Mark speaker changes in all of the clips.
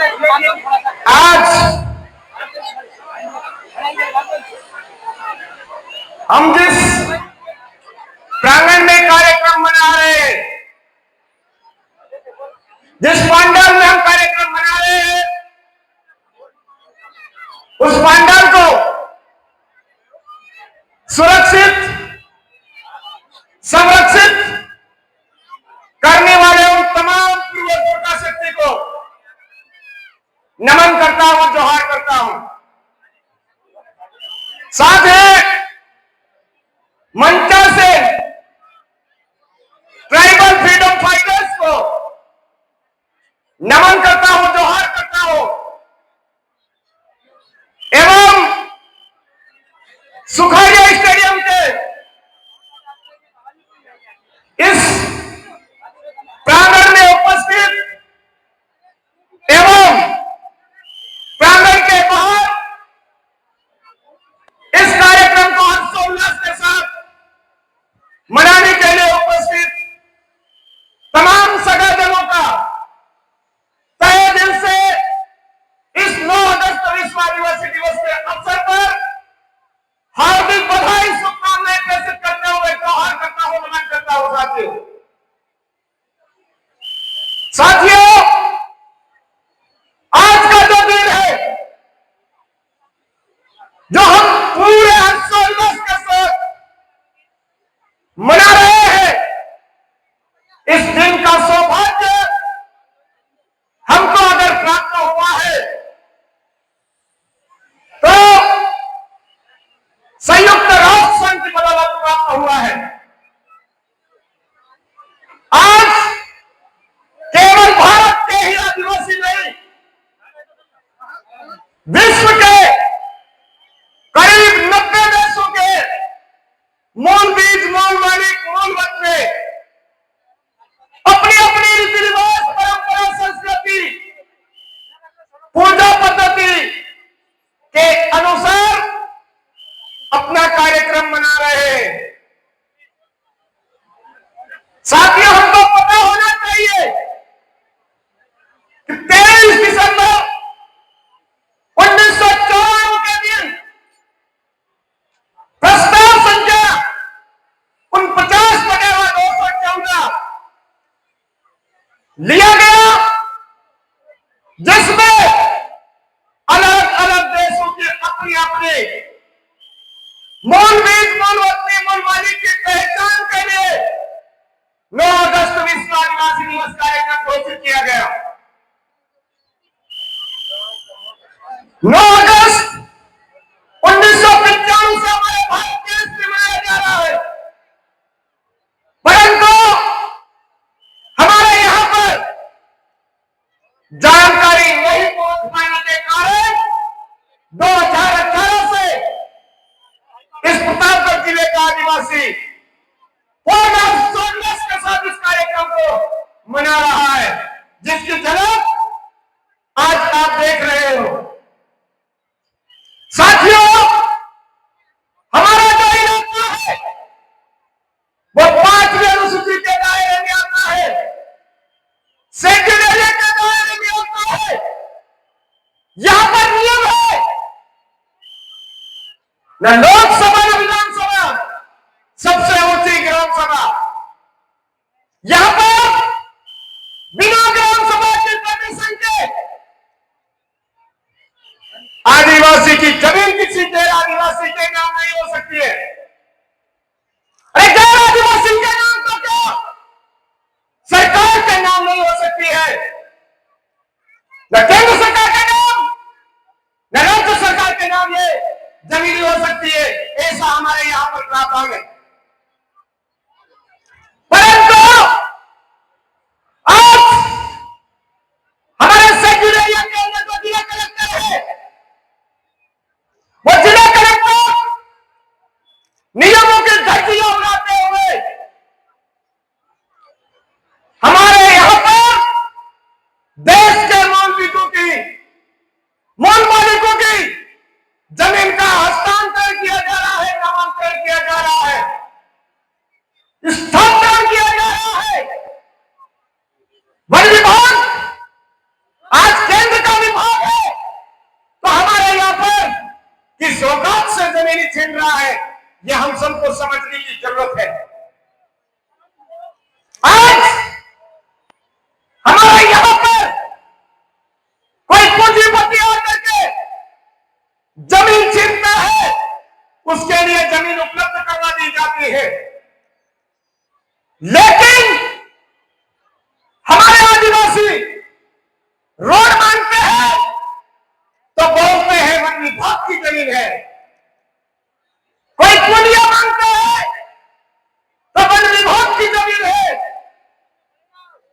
Speaker 1: आज हम जिस प्रांगण में कार्यक्रम मना रहे हैं, जिस पंडाल में हम कार्यक्रम मना रहे हैं, उस पंडाल को सुरक्षित, संरक्षित करने वाले उन तमाम पूर्वजों का शक्ति को नमन करता हूं, जोहार करता हूं। साथ ही मंचा से ट्राइबल फ्रीडम फाइटर्स को नमन करता हूं, जोहार करता हूं एवं सुखाड़िया स्टेडियम के इस प्रांगण में उपस्थित एवं प्रांगण के बाहर इस कार्यक्रम को हर्षोल्लास के साथ मनाने के लिए उपस्थित तमाम सगाजनों का तहे दिल से इस 9 अगस्त विश्व आदिवासी दिवस के अवसर पर हार्दिक बधाई, शुभकामनाएं प्रेषित करते हुए जोहार करता हूं, नमन करता हूं। साथियों, आज का जो दिन है, जो हम पूरे हर्षोल्लास के साथ मना रहे हैं, इस दिन का सौभाग्य हमको अगर प्राप्त हुआ है तो संयुक्त राष्ट्र संघ की बदौलत प्राप्त हुआ है। आज केवल भारत के ही आदिवासी नहीं, विश्व के करीब 90 देशों के मूल बीज, मूल मालिक, मूल बच्चे अपनी अपनी रीति रिवाज, परंपरा, संस्कृति, पूजा पद्धति के अनुसार अपना कार्यक्रम मना रहे हैं। साथियों, हमको पता होना चाहिए कि 23 दिसंबर 1994 के दिन प्रस्ताव संख्या 49/214 लिया गया, जिसमें अलग अलग देशों के अपने अपने मूल बीज, मूल वतनी, मूल मालिक की पहचान के लिए 9 अगस्त विश्व आदिवासी दिवस कार्यक्रम घोषित किया गया। 9 अगस्त 1995 से हमारे भारत देश में मनाया जा रहा है, परंतु हमारे यहां पर जानकारी नहीं पहुंच पाने के कारण 2018 से इस प्रतापगढ़ जिले का आदिवासी पूर्ण हर्षोल्लास के साथ इस कार्यक्रम को मना रहा है, जिसकी झलक आज आप देख रहे हो। साथियों, हमारा जो इलाका है वो 5वीं अनुसूची के दायरे में आता है, शेड्यूल एरिया के दायरे में आता है। यहां पर नियम है, न लोकसभा न विधानसभा, सबसे ऊंची ग्राम सभा। यहां पर बिना ग्राम सभा की परमिशन के आदिवासी की जमीन किसी गैर आदिवासी के नाम नहीं हो सकती है। अरे गैर आदिवासी के नाम तो क्या सरकार के नाम नहीं हो सकती है, न केंद्र सरकार के नाम न राज्य सरकार के नाम ये जमीन हो सकती है। ऐसा हमारे यहां पर प्रावधान है। परंतु आज हमारे शेड्यूल एरिया के अंदर जो जिला कलेक्टर है, वो जिला कलेक्टर यह हम सबको समझने की जरूरत है। आज हमारे यहां पर कोई पूंजीपति आकर के जमीन छीनता है, उसके लिए जमीन उपलब्ध करवा दी जाती है, लेकिन हमारे आदिवासी रोड मांगते हैं तो बोलते हैं वन विभाग की जमीन है। कोई पुलिया मांगता है तो वन विभाग की जमीन है।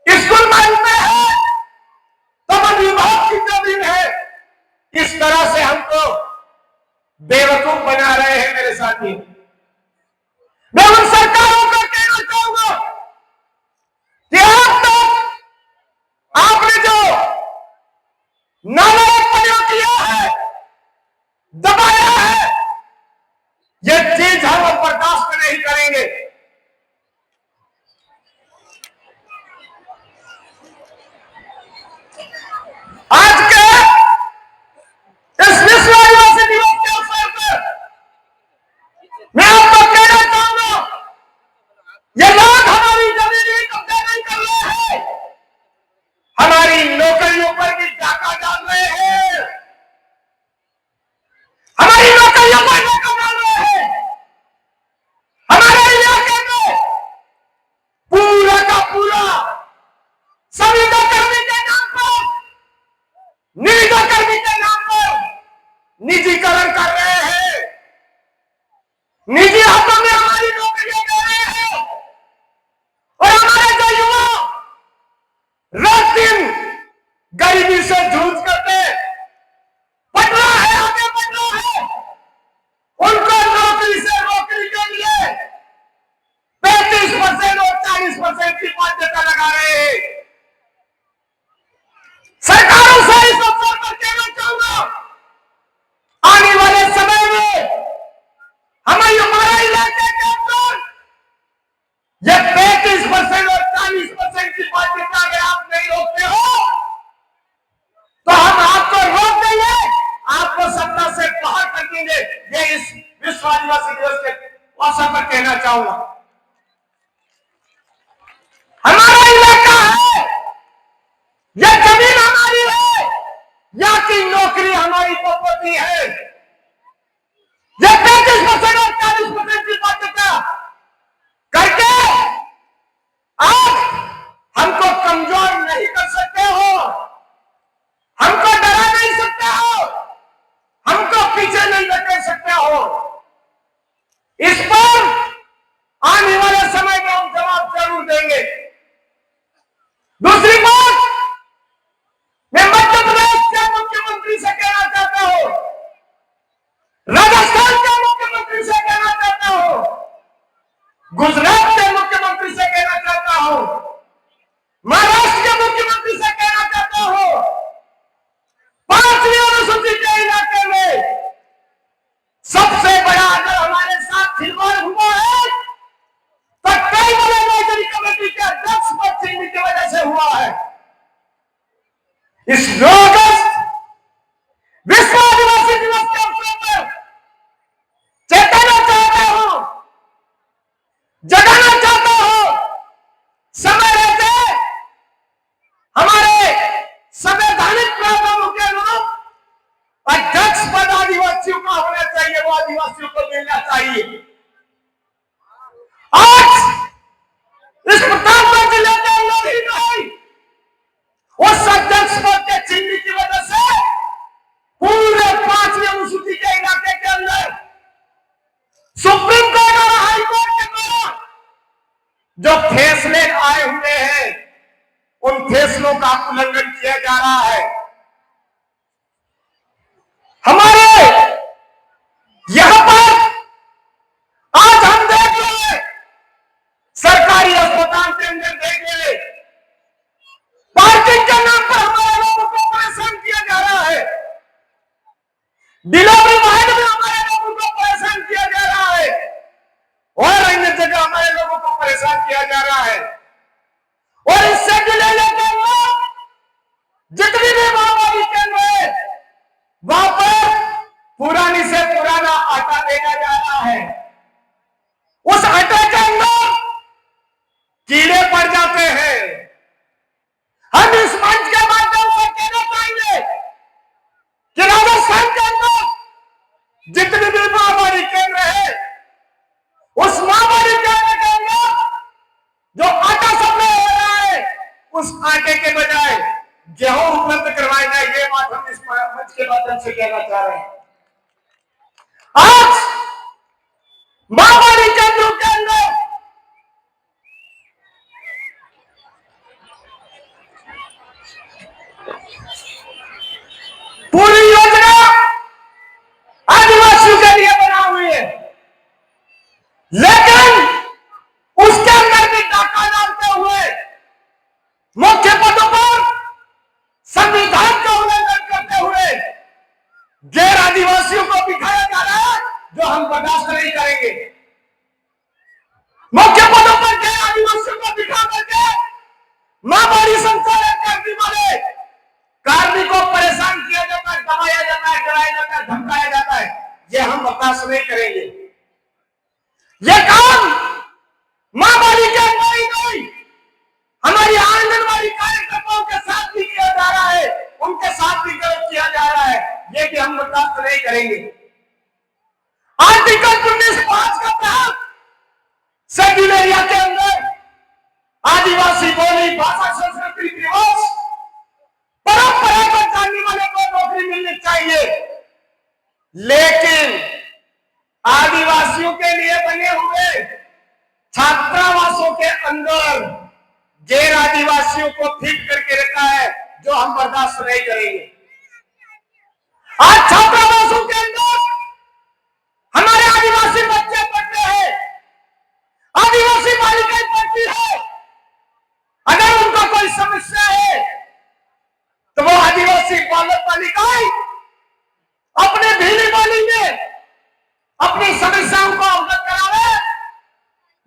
Speaker 1: स्कूल मांगते हैं तो वन विभाग की जमीन है। इस तरह से हमको बेवकूफ बना रहे हैं मेरे साथी। मैं उन सरकारों को कहना चाहूंगा कि आपने जो नालायक प्रयोग किया है, दबाया है, यह चीज हम बर्दाश्त नहीं करेंगे। आज के इस विश्व आदिवासी दिवस के अवसर पर मैं आपको कहना चाहूंगा, ये लोग हमारी जमीन कब्जा नहीं कर रहे हैं, हमारी नौकरियों पर भी डाका डाल रहे हैं, हमारी नौकरियों पर डाका डाल रहे हैं। हमारे इलाके में पूरा का पूरा संविदा कर्मी के नाम पर, निविदा कर्मी के नाम पर निजीकरण कर रहे हैं, निजी हाथों में हमारी नौकरियां दे रहे हैं, और हमारे जो युवा रात दिन गरीबी से जूझ करके पढ़ रहा है, आगे बढ़ रहा है, उनको नौकरी से नौकरी के लिए 35% और 40% की बाध्यता लगा रहे हैं। सरकारों से इस अवसर पर कहना चाहूंगा, आने वाले समय में हमारे इलाके के अंदर यह 35% और 40% की बाध्यता अगर आप नहीं रोकते हो तो हम आपको रोक देंगे, आपको सत्ता से बाहर कर देंगे। ये इस विश्व आदिवासी दिवस के अवसर पर कहना चाहूंगा। हमारा इलाका है, यह जमीन हमारी है, यहाँ की नौकरी हमारी प्रॉपर्टी है। यह 35% और 40% की बाध्यता करके आप हमको कमजोर नहीं कर सकते हो, हमको डरा नहीं सकते हो, हमको पीछे नहीं धकेल सकते हो। इस पर आने वाले समय में हम जवाब जरूर देंगे। दूसरी बात, मैं मध्य प्रदेश के मुख्यमंत्री से कहना चाहता हूं, राजस्थान के मुख्यमंत्री से कहना चाहता हूं, गुजरात के मुख्यमंत्री से कहना चाहता हूं, महाराष्ट्र के मुख्यमंत्री से कहना चाहता हूं, 5वीं अनुसूची के इलाके में सबसे बड़ा अगर हमारे साथ खिलवाड़ हुआ है तो कई बड़े नागरिक कमेटी के अध्यक्ष पद छीनने की वजह से हुआ है। इस 9 अगस्त विश्व आदिवासी दिवस के अवसर पर चेताना चाहता हूं, जगाना चाहता हूं, समय रहते हमारे संवैधानिक प्रावधानों के अनुरूप अध्यक्ष पद आदिवासियों का होना चाहिए, वो आदिवासियों को मिलना चाहिए। आज इस प्रतापगढ़ जिले के अंदर ही नहीं, उस अध्यक्ष पद के छीनने की वजह से पूरे 5वीं अनुसूची के इलाके के अंदर सुप्रीम कोर्ट और हाई कोर्ट के द्वारा जो फैसले आए हुए हैं, उन फैसलों का उल्लंघन किया जा रहा है। हमारे यहां पर आज हम देख रहे, सरकारी अस्पताल के अंदर देख रहे, पार्किंग के नाम पर हमारे लोगों को परेशान किया जा रहा है, डिलीवरी वाहन में हमारे लोगों को परेशान किया जा रहा है, और अन्य जगह हमारे लोगों को परेशान किया जा रहा है। और इससे जिले के लोग जितनी भी माओवादी केंद्र है, वहां पर पुरानी से पुराना आटा भेजा जा रहा है, गेहूं उपलब्ध करवाया जाए, ये बात हम इस मंच के माध्यम से कहना चाह रहे हैं। आज माओवादी केंद्रों के अंदर पूरी योजना आदिवासियों के लिए बना हुई है, लेकिन उसके अंदर भी डाका डालते हुए मुख्य पदों पर संविधान का उल्लंघन करते हुए गैर आदिवासियों को दिखाया जा रहा है, जो हम बर्दाश्त नहीं करेंगे। मुख्य पदों पर गैर आदिवासियों को दिखा करके माओवादी संचालन करने वाले कार्मिकों को परेशान किया जाता है, दबाया जाता है, डराया जाता है, धमकाया जाता है, ये हम बर्दाश्त नहीं करेंगे। ये काम माओवादी के अंदर ही नहीं, हमारी आंगनबाड़ी कार्यकर्ताओं के साथ भी किया जा रहा है, उनके साथ भी गलत किया जा रहा है, ये भी हम बर्दाश्त नहीं करेंगे। आर्टिकल 19(5) का तहत सर्किल एरिया के अंदर आदिवासी बोली, भाषा, संस्कृति, रिवाज, परंपरा को जानने वाले को नौकरी मिलनी चाहिए, लेकिन आदिवासियों के लिए बने हुए छात्रावासों के अंदर गैर आदिवासियों को फिट करके रखा है, जो हम बर्दाश्त नहीं करेंगे। आज छात्रावासों के अंदर हमारे आदिवासी बच्चे पढ़ते हैं, आदिवासी बालिकाएं पढ़ती है। अगर उनका कोई समस्या है तो वो आदिवासी बालक बालिकाएं अपने भीली बोली में अपनी समस्याओं को अवगत करावे।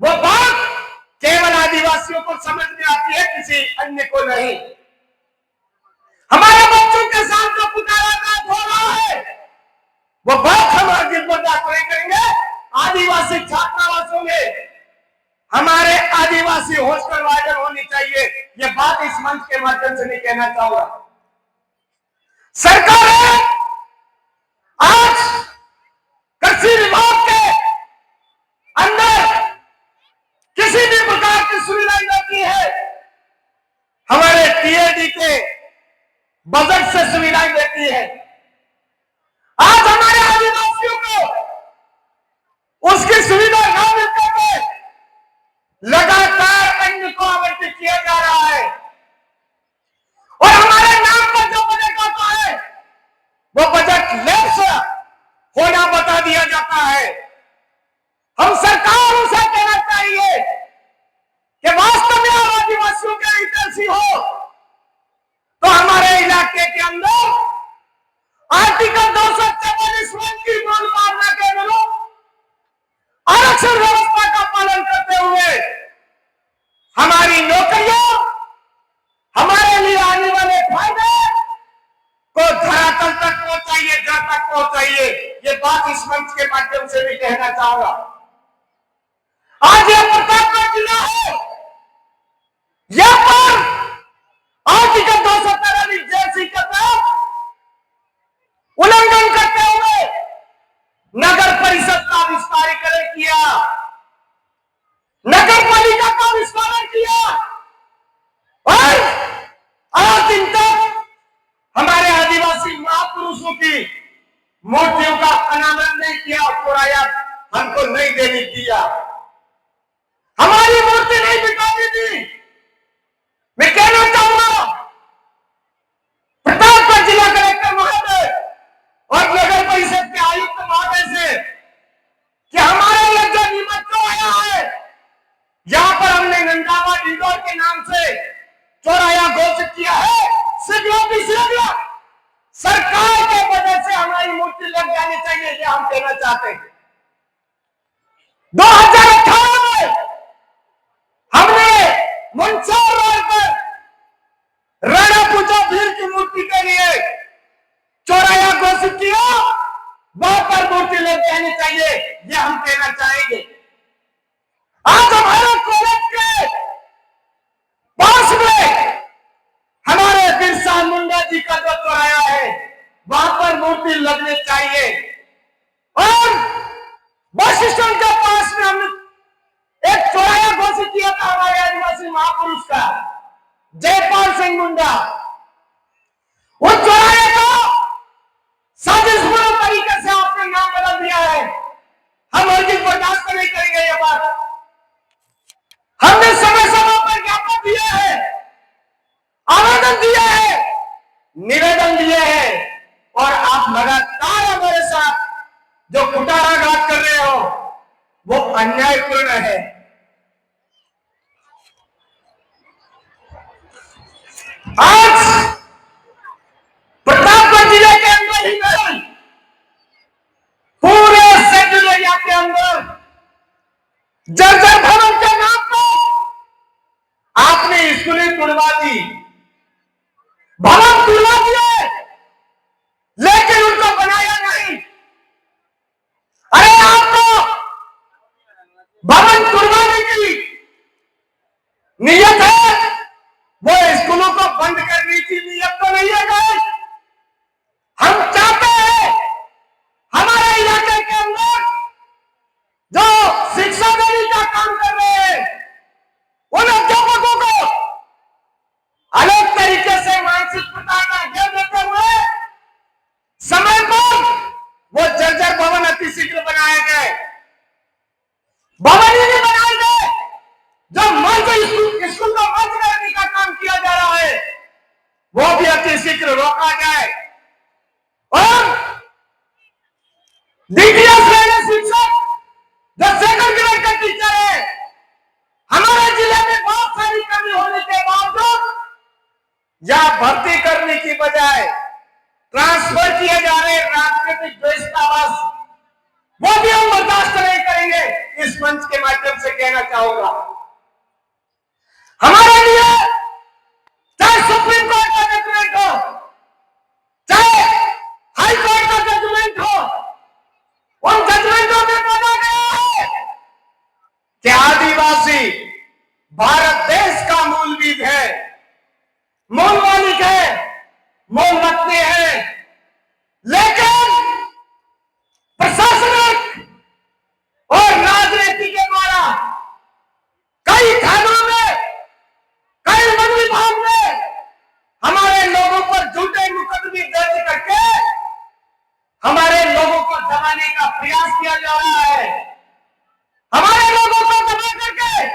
Speaker 1: वो बात केवल आदिवासियों को समझ में आती है, किसी अन्य को नहीं। हमारे बच्चों के साथ जो पुकाराघात हो रहा है, वो बात हम आगे बर्दाश्त नहीं करेंगे। आदिवासी छात्रावासों में हमारे आदिवासी हॉस्टल वार्डन होनी चाहिए, ये बात इस मंच के माध्यम से नहीं कहना चाहूंगा। सरकार आज कृषि विभाग के अंदर किसी भी प्रकार की सुविधाएं देती है, हमारे टीएडी के बजट से सुविधाएं देती है। आज हमारे आदिवासियों को उसकी सुविधा न मिलकर लगातार अन्य को आवंटित किया जा रहा है, और हमारे नाम पर जो बजट आता है वो बजट लैप्स होना बता दिया जाता है। हम सरकार से कहना चाहिए कि वास्तव में आदिवासियों के हितैषी हो तो हमारे इलाके के अंदर आर्टिकल 244 की मूल भावना के अनुरूप आरक्षण व्यवस्था का पालन करते हुए हमारी नौकरियों, हमारे लिए आने वाले फायदे को धरातल तक पहुंचाइए, जड़ तक पहुंचाइए। ये बात इस मंच के माध्यम से भी कहना चाहूंगा। आज यह प्रतापगढ़ जिला है, यहां पर आर्टिकल 243 जैसी का उल्लंघन करते हुए नगर परिषद का विस्तारीकरण किया, नगर पालिका का विस्तारण किया, और आज दिन तक हमारे आदिवासी महापुरुषों की मूर्तियों का अनावरण नहीं किया, किराया हमको नहीं देने दिया, हमारी मूर्ति नहीं बिकाने दी। मैं कहना चाहूंगा प्रतापगढ़ जिला कलेक्टर महोदय और नगर परिषद के आयुक्त महोदय से कि हमारे लिए जो निमंत्रण आया है, यहां पर हमने नंदावा इंदौर के नाम से चौराया घोषित किया है, शीघ्र सरकार के बजट से हमारी मूर्ति लग जानी चाहिए, ये हम कहना चाहते हैं। 2018 में हमने मुंशर रोड पर राणा पूजा भीड़ की मूर्ति के लिए चौराया घोषित किया, वहां पर मूर्ति लग जानी चाहिए, ये हम कहना चाहेंगे। आज हमारे कॉलेज के पास में हमारे बिरसा मुंडा जी का जो चौराया है, वहां पर मूर्ति लगनी चाहिए, और बस स्टैंड के पास में हमने एक चौराया घोषित किया था हमारे आदिवासी महापुरुष का, जयपाल सिंह मुंडा। उस चौराहे को साजिशपूर्ण तरीके से आपने नाम बदल दिया है। हम हरगिज बर्दाश्त नहीं करेंगे ये बात। हमने समय समय पर ज्ञापन दिए हैं, आवेदन दिए हैं, निवेदन दिए हैं, और आप लगातार हमारे साथ जो कुटाराघात कर रहे हो वो अन्यायपूर्ण है। आज प्रतापगढ़ जिले के अंदर ही नहीं, पूरे सेंट्रल एरिया के अंदर जर्जर भवन के नाम पर आपने स्कूलें तुड़वा दी, भवन तुड़वा दिए, लेकिन उनको बनाया नहीं। अरे आपको भवन तुड़वाने की नियत है, वो स्कूलों को बंद करने की नियत तो नहीं है गाइस। हम चाहते हैं हमारे इलाके के अंदर जो शिक्षा देने का काम कर रहे हैं उन अध्यापकों को अलग तरीके से मानसिक प्रताड़ना दे देते हुए समय पर वो जर्जर भवन अति शीघ्र बनाए गए। भवन ही नहीं बनाए गए, जो मंच स्कूल को बंद करने का काम किया जा रहा है वो भी अति शीघ्र रोका जाए। और डीटीएस लेने शिक्षक जो सेकंड ग्रेड का टीचर है, हमारे जिले में बहुत सारी कमी होने के बावजूद या भर्ती करने की बजाय ट्रांसफर किए जा रहे राजनीतिक द्वेषावास, वो भी हम बर्दाश्त नहीं करेंगे। इस मंच के माध्यम से कहना चाहूंगा, हमारे लिए चाहे सुप्रीम कोर्ट का जजमेंट हो, चाहे हाई कोर्ट का जजमेंट हो, उन जजमेंटों में बोला गया है कि आदिवासी भारत देश का मूल बीज है, मूल मालिक है, मूल रखते हैं, लेकिन प्रशासनिक और राजनीति के द्वारा कई थानों में, कई वन विभाग में हमारे लोगों पर झूठे मुकदमे दर्ज करके हमारे लोगों को दबाने का प्रयास किया जा रहा है। हमारे लोगों को दबा करके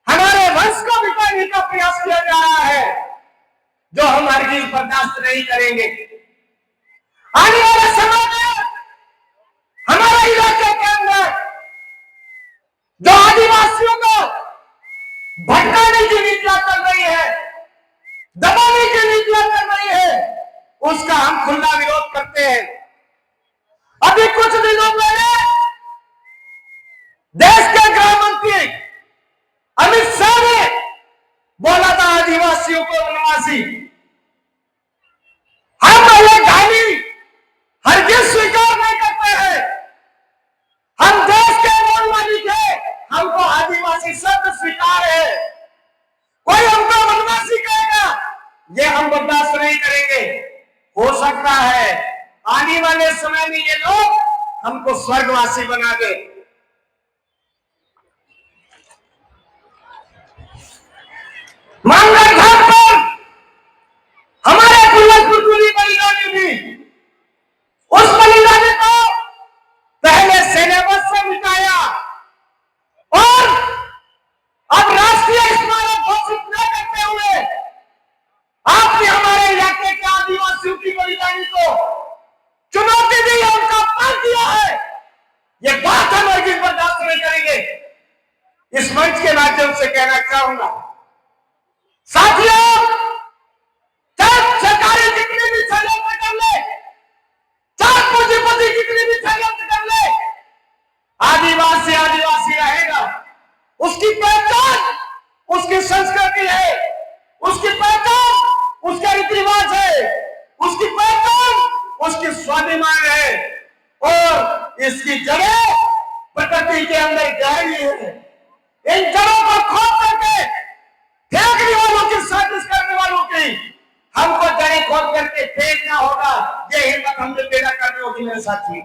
Speaker 1: हमारे वंश को मिटाने का प्रयास किया जा रहा है, जो हम हरगिज बर्दाश्त नहीं करेंगे। आने वाले समय में हमारे इलाके के अंदर जो आदिवासियों को भटकाने की नीतियां चल रही है, दबाने की नीतियां चल रही है, उसका हम खुला विरोध करते हैं। अभी कुछ दिनों पहले देश के गृह मंत्री अमित शाह ने बोला था आदिवासियों को वनवासी। हम ये गाली हरगिज स्वीकार नहीं करते हैं। हम देश के मूल मालिक है, हमको आदिवासी शब्द स्वीकार है। कोई हमको वनवासी कहेगा, ये हम बर्दाश्त नहीं करेंगे। हो सकता है आने वाले समय में ये लोग हमको स्वर्गवासी बना दे। मांगल घाट पर हमारे पूर्वज बलिदानी भी, उस बलिदानी को पहले सिलेबस से मिटाया और अब राष्ट्रीय स्मारक घोषित न करते हुए आपने हमारे इलाके के आदिवासियों की बलिदानी को चुनौती दी, उनका पाल दिया है। ये बात हम हरगिज बर्दाश्त नहीं करेंगे। इस मंच के माध्यम से कहना चाहूंगा, साथियों, चाहे सरकारें कितनी भी षड्यंत्र कर ले, चाहे पूंजीपति कितनी भी षड्यंत्र कर ले, आदिवासी आदिवासी रहेगा। उसकी पहचान उसकी संस्कृति है, उसकी पहचान उसका रीति रिवाज है, उसकी पहचान उसकी स्वाभिमान है, और इसकी जड़ें प्रकृति के अंदर गहरी है। इन जड़ों को खोद करके फेंकने वालों की, साजिश करने वालों की हमको जड़ें खोद करके फेंकना होगा। ये हिम्मत हमने पैदा करनी होगी मेरे साथी।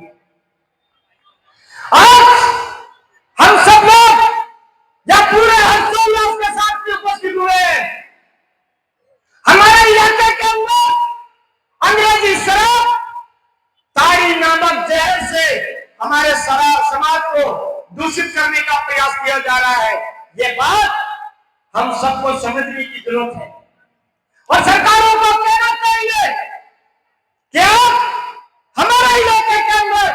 Speaker 1: आज हम सब लोग या पूरे हर्षोल्लास के साथ उपस्थित हुए हैं। हमारे इलाके के अंदर किया जा रहा है, ये बात हम सबको समझने की जरूरत है और सरकारों को कहना चाहिए कि आप हमारे इलाके के अंदर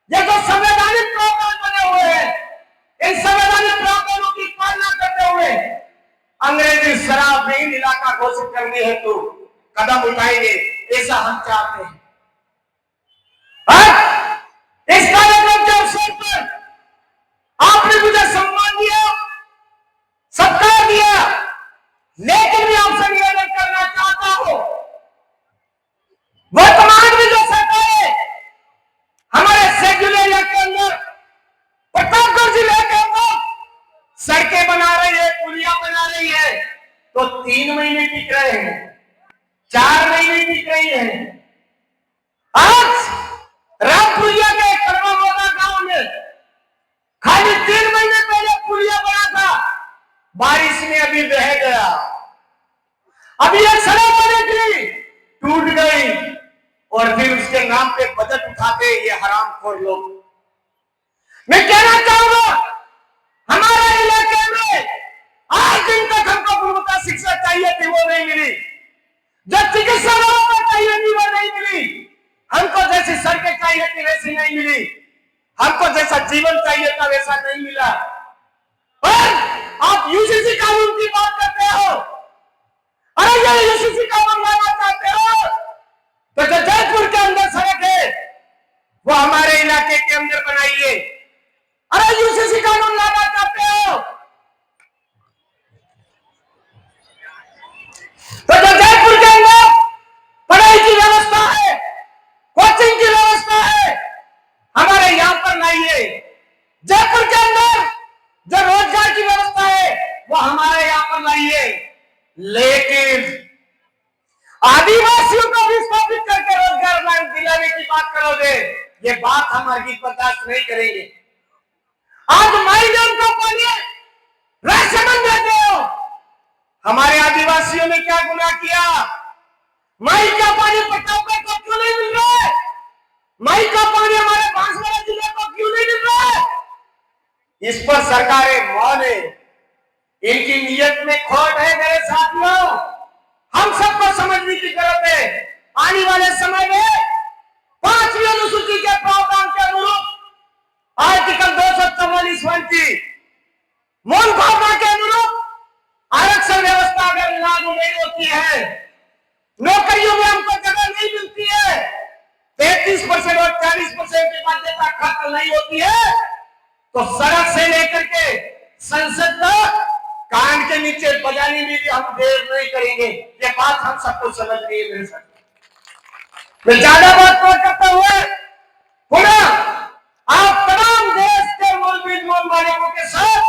Speaker 1: ये जो संवैधानिक प्रावधान बने हुए हैं, इन संवैधानिक प्रावधानों की पालना करते हुए अंग्रेजी शराबहीन इलाका घोषित करने हेतु कदम उठाएंगे, ऐसा हम चाहते हैं। इस कार्यक्रम के अवसर पर आपने मुझे सम्मान दिया, सत्कार दिया, लेकिन मैं आपसे निवेदन करना चाहता हूं, वर्तमान में जो सरकार है हमारे शेड्यूल एरिया के अंदर, प्रतापगढ़ जिले के अंदर सड़कें बना रही है, पुलिया बना रही है, तो 3 महीने टिक रहे हैं, 4 महीने टिक रही है। आज रामपुरिया के करवामोदा गांव में खाली 3 महीने पहले पुलिया बना था, बारिश में अभी बह गया, अभी एक सड़क बनी थी टूट गई और फिर उसके नाम पे बजट उठाते ये हरामखोर लोग। मैं कहना चाहूंगा हमारे इलाके में आज दिन तक हमको गुणवत्ता शिक्षा चाहिए थी, वो नहीं मिली। जो चिकित्सा व्यवस्था चाहिए थी वो नहीं मिली। हमको जैसी सड़कें चाहिए थी वैसी नहीं मिली। हमको जैसा जीवन चाहिए था वैसा नहीं मिला। और आप यूसीसी कानून की बात करते हो, अरे ये यूसीसी कानून लाना चाहते हो तो जो जयपुर के अंदर सड़क है वो हमारे इलाके के अंदर बनाइए। अरे यूसीसी कानून लाना चाहते हो तो जो जयपुर के अंदर पढ़ाई की व्यवस्था है, कोचिंग की व्यवस्था है, हमारे यहां पर लाइए। जयपुर के अंदर जो रोजगार की व्यवस्था है वो हमारे यहां पर लाइए। लेकिन आदिवासियों को विस्थापित करके रोजगार दिलाने की बात करोगे, ये बात हम हरगिज़ बर्दाश्त नहीं करेंगे। आज माई बहन को पानी राशन देते हो, हमारे आदिवासियों ने क्या गुनाह किया? माई का पानी प्रतापगढ़ को क्यों नहीं मिल रहा है? माई का पानी हमारे बांसवाड़ा जिले को क्यों नहीं मिल रहा है? इस पर सरकारें मौन है, इनकी नीयत में खोट है। मेरे साथियों, हम सबको समझने की जरूरत है। आने वाले समय में 5वीं अनुसूची के प्रावधान के अनुरूप आर्टिकल 244(1) की मूल भावना के अनुरूप आरक्षण व्यवस्था अगर लागू नहीं होती है, नौकरियों में हमको जगह नहीं मिलती है, 33% और 40% की बाध्यता खत्म नहीं होती है, तो सड़क से लेकर के संसद तक कान के नीचे बजाने में भी हम देर नहीं करेंगे। ये बात हम सबको समझनी है। मेरे साथ मैं ज्यादा बात नहीं करता हुए पुनः आप तमाम देश के मूल मालिकों के साथ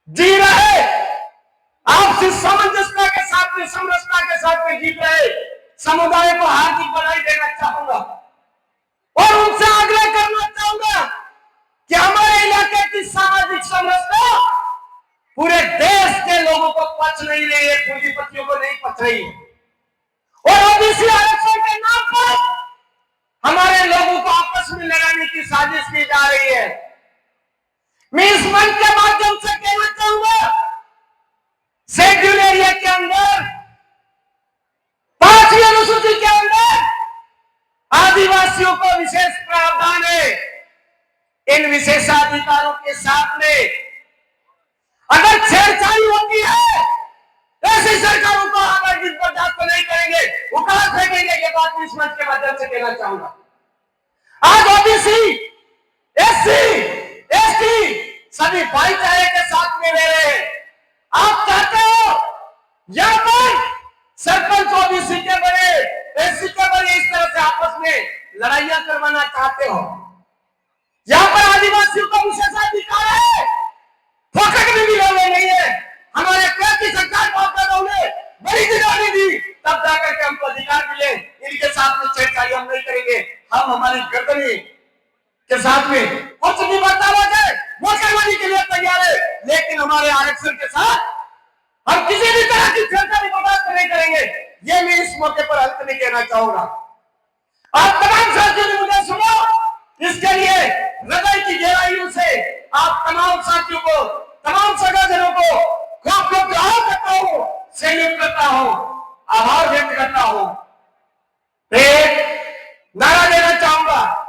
Speaker 1: जी रहे, आपसी सामंजस्य के साथ में, समरसता के साथ में जी रहे समुदाय को हार्दिक बधाई देना चाहूंगा और उनसे आग्रह करना चाहूंगा कि हमारे इलाके की सामाजिक समरसता पूरे देश के लोगों को पच नहीं रही है, पूंजीपतियों को नहीं पच रही है और ओबीसी आरक्षण के नाम पर हमारे लोगों को आपस में लड़ाने की साजिश की जा रही है। मैं इस मंच के माध्यम से कहना चाहूंगा, शेड्यूल एरिया के अंदर 5वीं अनुसूची के अंदर आदिवासियों को विशेष प्रावधान है। इन विशेषाधिकारों के साथ में अगर छेड़छाड़ी होती है, ऐसी सरकारों को हम हरगिज़ बर्दाश्त नहीं करेंगे, उखाड़ फेंकेंगे। ये बात इस मंच के माध्यम से कहना चाहूंगा। आज ओबीसी, एससी, एसटी सभी भाईचारे के साथ में रह रहे हैं। आप चाहते हो यहां पर सरपंच ओबीसी के बने, एससी के बने, इस तरह से आपस में लड़ाइयां करवाना चाहते हो। यहां पर आदिवासियों का विशेषाधिकार है, फोकट में भी लोग नहीं है। हमारे पेड़ की सरकार ने बड़ी दिलानी दी, तब जाकर के हमको अधिकार मिले। इनके साथ में छेड़छाड़ी हम नहीं करेंगे। हम हमारी गर्दनी के साथ में कुछ भी बर्ताव हो जाए वो करवाने के लिए तैयार है, लेकिन हमारे आरक्षण के साथ हम किसी भी तरह की छेड़छाड़ी बर्दाश्त नहीं करेंगे। ये मैं इस मौके पर अंत में कहना चाहूंगा। आप तमाम साथियों ने मुझे सुनो, इसके लिए हृदय की गहराइयों से आप तमाम साथियों को, तमाम सगाजनों को खूब खूब दुआ करता हूं, सैल्यूट करता हूं, आभार व्यक्त करता हूं। एक नारा देना चाहूंगा,